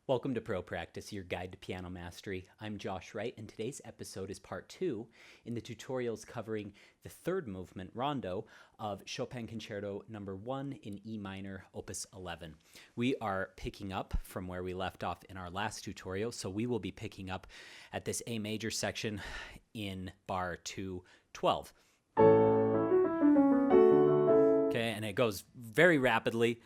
Welcome to Pro Practice, your guide to piano mastery. I'm Josh Wright, and today's episode is part 2 in the tutorials covering the third movement, Rondo, of Chopin Concerto No.1 in E minor, Opus 11. We are picking up from where we left off in our last tutorial, so we will be picking up at this A major section in bar 212. Okay, and it goes very rapidly.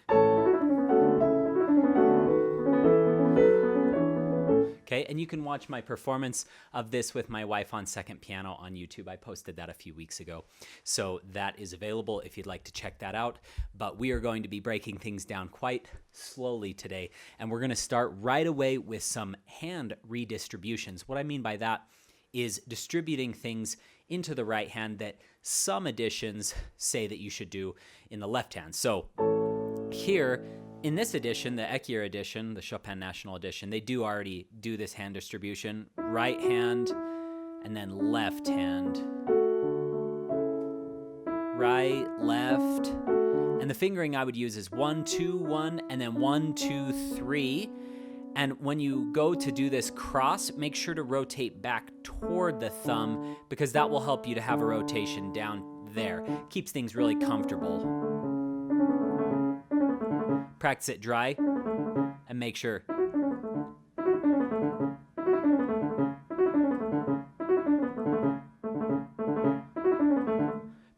Okay, and you can watch my performance of this with my wife on second piano on YouTube. I posted that a few weeks ago. So that is available if you'd like to check that out. But we are going to be breaking things down quite slowly today. And we're going to start right away with some hand redistributions. What I mean by that is distributing things into the right hand that some editions say that you should do in the left hand. So here, in this edition, the Ekier edition, the Chopin National Edition, they do already do this hand distribution. Right hand, and then left hand. Right, left. And the fingering I would use is 1, 2, 1, and then 1, 2, 3. And when you go to do this cross, make sure to rotate back toward the thumb because that will help you to have a rotation down there. Keeps things really comfortable. Practice it dry and make sure.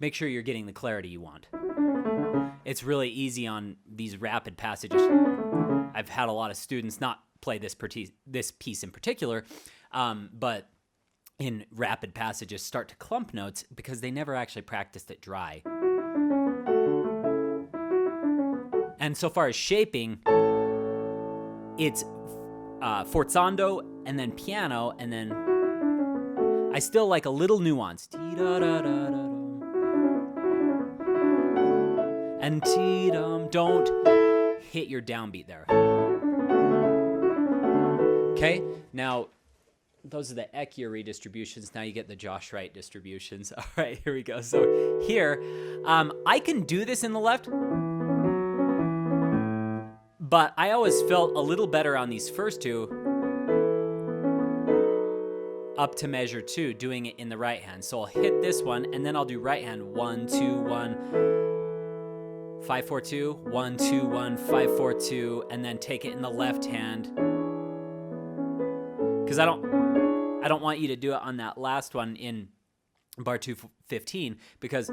Make sure you're getting the clarity you want. It's really easy on these rapid passages. I've had a lot of students not play this piece in particular, but in rapid passages start to clump notes because they never actually practiced it dry. And so far as shaping, it's forzando and then piano, and then I still like a little nuance. And T-dum, don't hit your downbeat there. Okay, now those are the Ekier redistributions. Now you get the Josh Wright distributions. All right, here we go. So here, I can do this in the left, but I always felt a little better on these first two up to measure 2, doing it in the right hand. So I'll hit this one, and then I'll do right hand 1, 2, 1, 5, 4, 2, 1, 2, 1, 5, 4, 2, and then take it in the left hand. Because I don't want you to do it on that last one in bar 215 because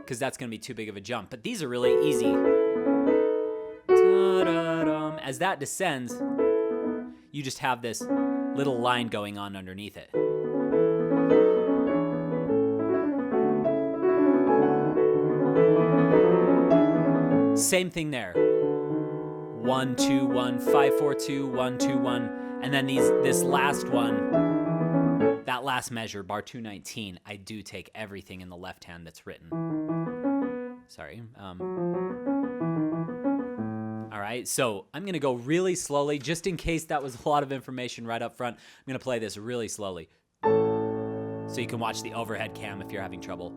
that's going to be too big of a jump. But these are really easy. As that descends, you just have this little line going on underneath it. Same thing there. 1, 2, 1, 5, 4, 2, 1, 2, 1. And then this last one, that last measure, bar 219, I do take everything in the left hand that's written. Sorry. All right, so I'm going to go really slowly, just in case that was a lot of information right up front. I'm going to play this really slowly so you can watch the overhead cam if you're having trouble.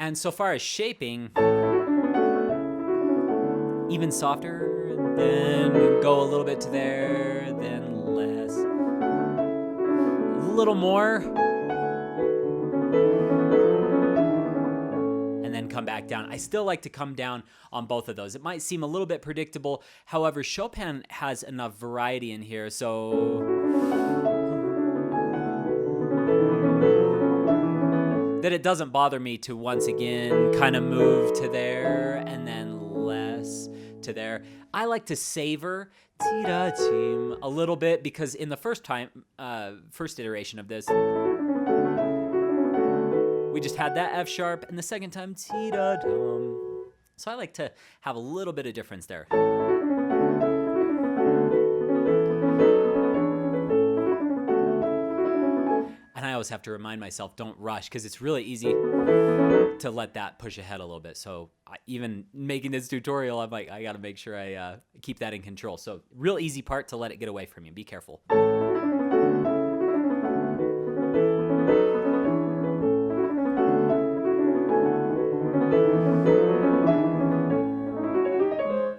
And so far as shaping, even softer, then go a little bit to there, then less, a little more, and then come back down. I still like to come down on both of those. It might seem a little bit predictable. However, Chopin has enough variety in here, so that it doesn't bother me to once again kind of move to there and then less to there. I like to savor a little bit because in the first iteration of this, we just had that F sharp, and the second time ti-da-dum. So I like to have a little bit of difference there. And I always have to remind myself, don't rush, because it's really easy to let that push ahead a little bit. So even making this tutorial, I'm like, I got to make sure I keep that in control. So real easy part to let it get away from you. Be careful.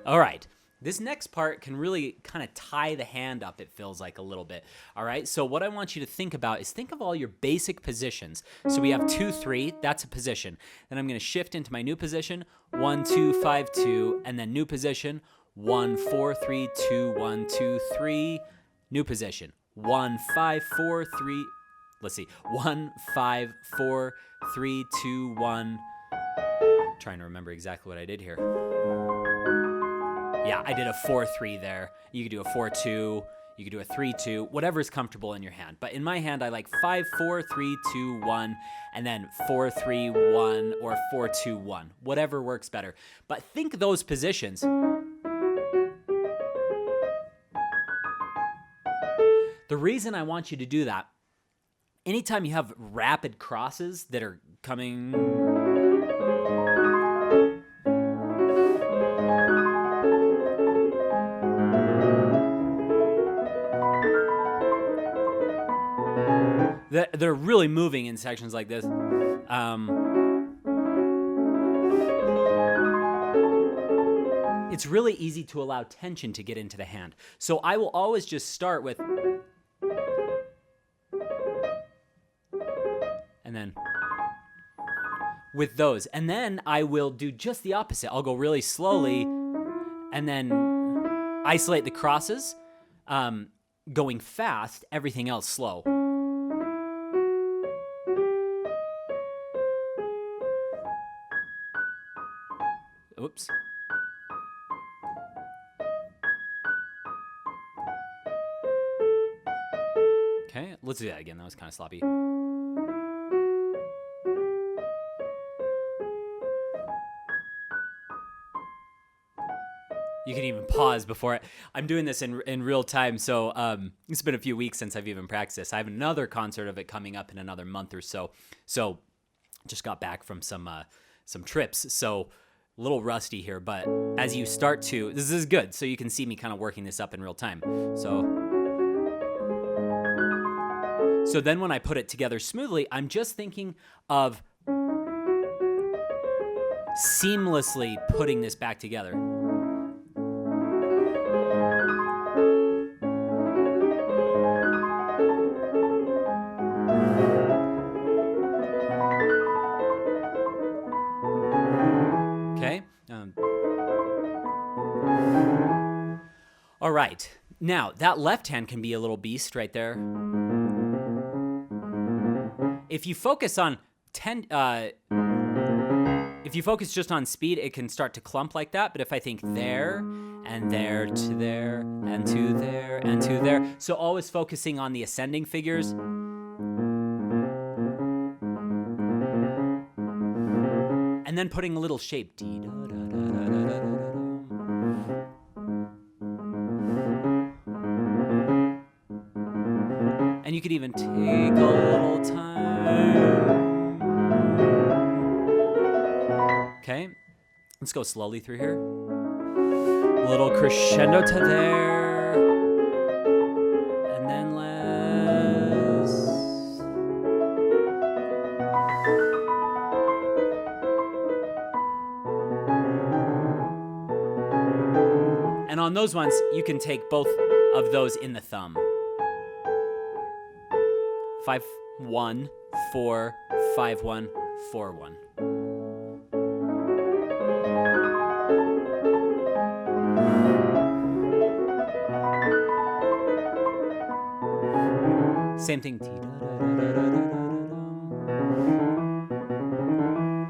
All right. This next part can really kind of tie the hand up, it feels like, a little bit. All right, so what I want you to think about is think of all your basic positions. So we have 2, 3, that's a position. Then I'm going to shift into my new position, 1, 2, 5, 2, and then new position, 1, 4, 3, 2, 1, 2, 3, new position, 1, 5, 4, 3, let's see, 1, 5, 4, 3, 2, 1. Trying to remember exactly what I did here. Yeah, I did a 4-3 there. You could do a 4-2, you could do a 3-2, whatever's comfortable in your hand. But in my hand, I like 5-4-3-2-1, and then 4-3-1 or 4-2-1, whatever works better. But think those positions. The reason I want you to do that, anytime you have rapid crosses that are coming... They're really moving in sections like this. It's really easy to allow tension to get into the hand. So I will always just start with... and then... with those. And then I will do just the opposite. I'll go really slowly and then isolate the crosses. Going fast, everything else slow. Oops. Okay, let's do that again. That was kind of sloppy. You can even pause before it. I'm doing this in real time, so it's been a few weeks since I've even practiced this. I have another concert of it coming up in another month or so. So just got back from some trips, so a little rusty here. But as you start to, this is good, so you can see me kind of working this up in real time. So then when I put it together smoothly, I'm just thinking of seamlessly putting this back together. All right, now that left hand can be a little beast right there. If you focus on if you focus just on speed, it can start to clump like that. But if I think there and there to there and to there and to there, so always focusing on the ascending figures. And then putting a little shape. And you could even take a little time. Okay, let's go slowly through here. A little crescendo to there. And then less. And on those ones, you can take both of those in the thumb. 5, 1, 4, 5, 1, 4, 1. Same thing.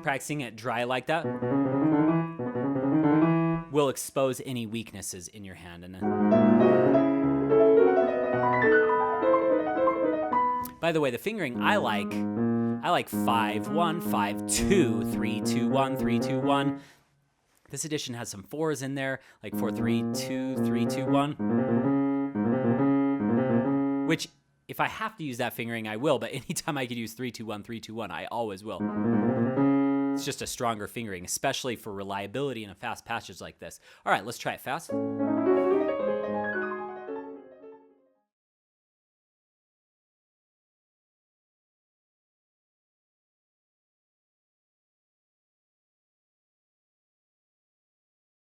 Practicing it dry like that will expose any weaknesses in your hand. And then... By the way, the fingering I like 5, 1, 5, 2, 3, 2, 1, 3, 2, 1. This edition has some 4s in there, like 4, 3, 2, 3, 2, 1. Which, If I have to use that fingering, I will, but anytime I could use 3-2-1, 3-2-1, I always will. It's just a stronger fingering, especially for reliability in a fast passage like this. All right, let's try it fast.